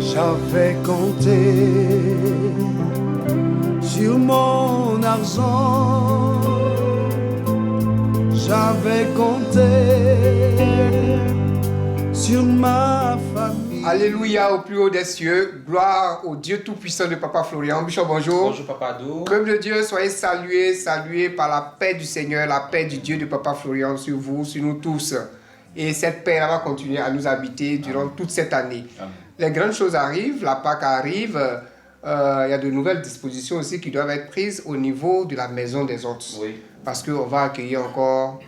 J'avais compté sur mon argent, j'avais compté sur ma famille. Alléluia au plus haut des cieux, gloire au Dieu tout-puissant de Papa Florian. Bishop, bonjour. Bonjour Papa Ado. Peuple de Dieu, soyez salués par la paix du Seigneur, la paix du Dieu de Papa Florian sur vous, sur nous tous. Et cette paix va continuer à nous habiter durant toute cette année. Amen. Les grandes choses arrivent, la Pâque arrive, il y a de nouvelles dispositions aussi qui doivent être prises au niveau de la maison des hôtes. Oui. Parce qu'on va accueillir encore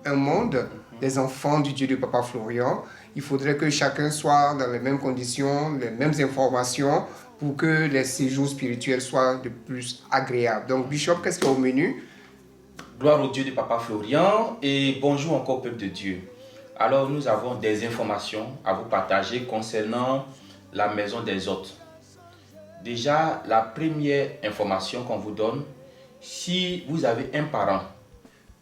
un monde, des enfants du Dieu de Papa Florian. Il faudrait que chacun soit dans les mêmes conditions, les mêmes informations pour que les séjours spirituels soient de plus agréables. Donc, Bishop, qu'est-ce qu'il y a au menu? Gloire au Dieu de Papa Florian et bonjour encore peuple de Dieu. Alors nous avons des informations à vous partager concernant la maison des hôtes. Déjà, la première information qu'on vous donne, si vous avez un parent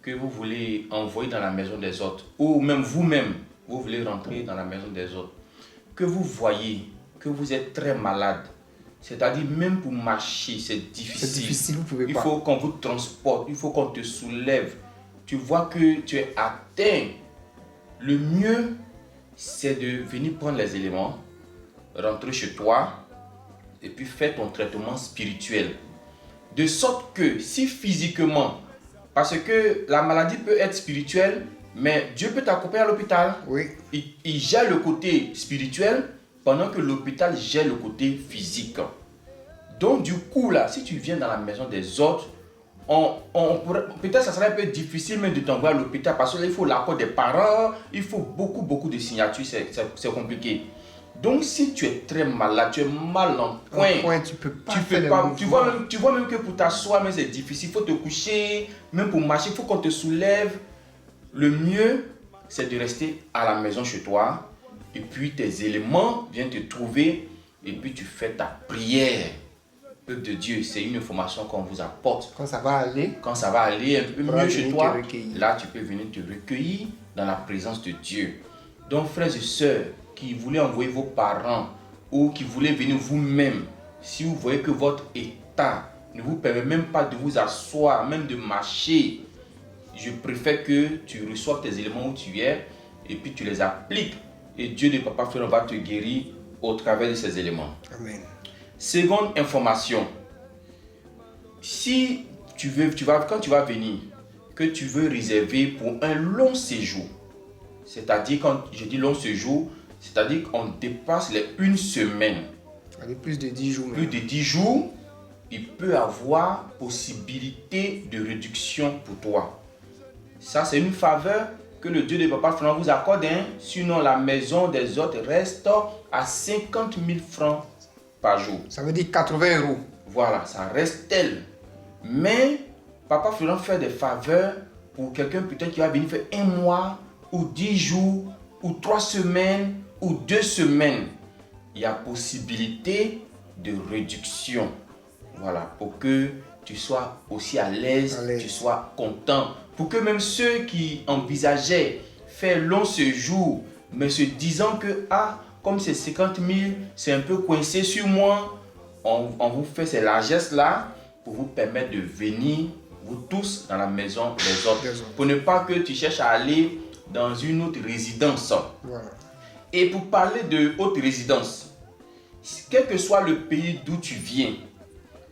que vous voulez envoyer dans la maison des hôtes, ou même vous-même, vous voulez rentrer dans la maison des hôtes, que vous voyez que vous êtes très malade, c'est-à-dire même pour marcher, c'est difficile. C'est difficile, vous pouvez pas. Il faut qu'on vous transporte, il faut qu'on te soulève. Tu vois que tu es atteint. Le mieux, c'est de venir prendre les éléments, rentrer chez toi et puis faire ton traitement spirituel. De sorte que si physiquement, parce que la maladie peut être spirituelle, mais Dieu peut t'accompagner à l'hôpital. Oui. Il gère le côté spirituel pendant que l'hôpital gère le côté physique. Donc du coup là, si tu viens dans la maison des autres, peut-être ça serait un peu difficile même de t'envoyer à l'hôpital parce qu'il faut l'accord des parents, il faut beaucoup de signatures, c'est compliqué. Donc si tu es très malade, tu es mal en point, Tu peux pas tu faire peux les pas, mouvements. tu vois même que pour t'asseoir, mais c'est difficile, il faut te coucher, même pour marcher, il faut qu'on te soulève. Le mieux, c'est de rester à la maison chez toi et puis tes éléments viennent te trouver et puis tu fais ta prière. Peuple de Dieu, c'est une information qu'on vous apporte. Quand ça va aller, Quand ça va aller un peu mieux chez venir toi, te recueillir. là tu peux venir te recueillir dans la présence de Dieu. Donc frères et sœurs qui voulaient envoyer vos parents ou qui voulaient venir vous-même, si vous voyez que votre état ne vous permet même pas de vous asseoir, même de marcher, je préfère que tu reçoives tes éléments où tu es et puis tu les appliques. Et Dieu de Papa Florian va te guérir au travers de ces éléments. amen. Seconde information, si quand tu vas venir, que tu veux réserver pour un long séjour, c'est-à-dire quand je dis long séjour, c'est-à-dire qu'on dépasse les une semaine, Allez, plus de 10 jours. plus Même. de 10 jours, il peut avoir possibilité de réduction pour toi. Ça, c'est une faveur que le Dieu de Papa Florian vous accorde. Sinon, la maison des autres reste à 50 000 francs par jour. Ça veut dire 80 euros. Voilà, ça reste tel. Mais Papa Florian fait des faveurs pour quelqu'un peut-être qui va venir faire un mois, ou 10 jours, ou 3 semaines, ou 2 semaines. Il y a possibilité de réduction. Voilà, pour que tu sois aussi à l'aise, tu sois content. Pour que même ceux qui envisageaient faire long séjour, mais se disant que, comme c'est 50 000, c'est un peu coincé sur moi, on vous fait ces largesses-là pour vous permettre de venir, vous tous, dans la maison des autres. Pour ne pas que tu cherches à aller dans une autre résidence. Voilà. Et pour parler de haute résidence, quel que soit le pays d'où tu viens,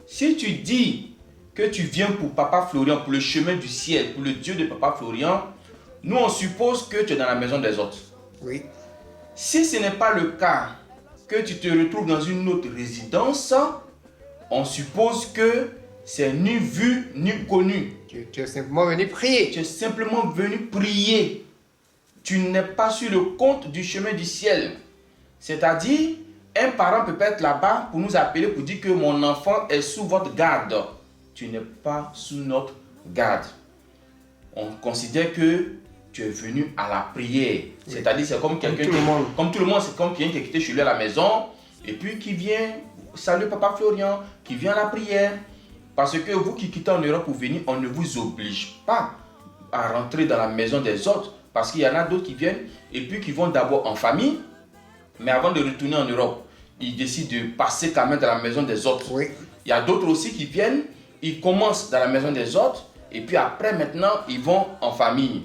si tu dis que tu viens pour Papa Florian, pour le chemin du ciel, pour le Dieu de Papa Florian, nous on suppose que tu es dans la maison des autres. Oui. Si ce n'est pas le cas, que tu te retrouves dans une autre résidence, on suppose que c'est ni vu ni connu. Tu es simplement venu prier. Tu es simplement venu prier. Tu n'es pas sur le compte du chemin du ciel. C'est-à-dire, un parent peut être là-bas pour nous appeler pour dire que mon enfant est sous votre garde. Tu n'es pas sous notre garde. On considère que tu es venu à la prière. Oui. C'est-à-dire, c'est comme quelqu'un comme tout le monde, c'est comme quelqu'un qui est quitté chez lui à la maison et puis qui vient, salut Papa Florian, qui vient à la prière. Parce que vous qui quittez en Europe pour venir, on ne vous oblige pas à rentrer dans la maison des autres. Parce qu'il y en a d'autres qui viennent et puis qui vont d'abord en famille, mais avant de retourner en Europe, ils décident de passer quand même dans la maison des autres. Oui. Il y a d'autres aussi qui viennent, ils commencent dans la maison des autres et puis après maintenant, ils vont en famille.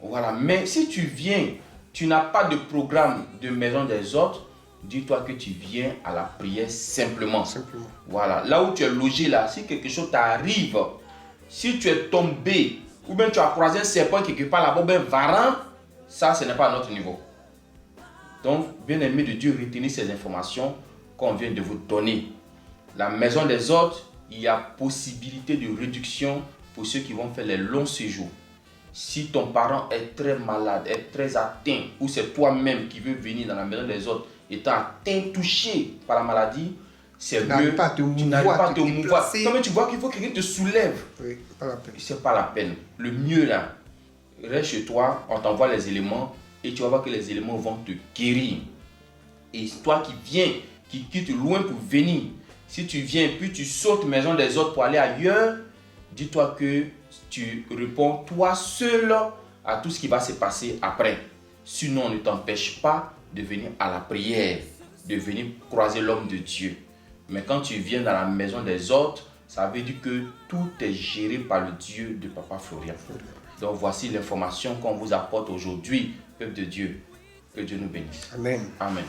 Voilà. Mais si tu viens, tu n'as pas de programme de maison des autres, dis-toi que tu viens à la prière simplement. Voilà. Là où tu es logé là, si quelque chose t'arrive, si tu es tombé, ou bien tu as croisé un serpent quelque part là-bas, ben varan, ça ce n'est pas à notre niveau. Donc, bien aimé de Dieu, retenez ces informations qu'on vient de vous donner. La maison des autres, il y a possibilité de réduction pour ceux qui vont faire les longs séjours. Si ton parent est très malade, est très atteint, ou c'est toi-même qui veux venir dans la maison des autres, étant atteint, touché par la maladie, c'est mieux. Tu n'arrives pas à te mouvoir. Comme tu vois qu'il faut que quelqu'un te soulève. Oui, pas la peine. C'est pas la peine. Le mieux là, reste chez toi, on t'envoie les éléments et tu vas voir que les éléments vont te guérir. Et toi qui viens, qui quitte loin pour venir, si tu viens puis tu sautes maison des autres pour aller ailleurs, dis-toi que tu réponds toi seul à tout ce qui va se passer après. Sinon, on ne t'empêche pas de venir à la prière, de venir croiser l'homme de Dieu. Mais quand tu viens dans la maison des autres, ça veut dire que tout est géré par le Dieu de Papa Florian. Donc voici l'information qu'on vous apporte aujourd'hui, peuple de Dieu. Que Dieu nous bénisse. Amen. Amen.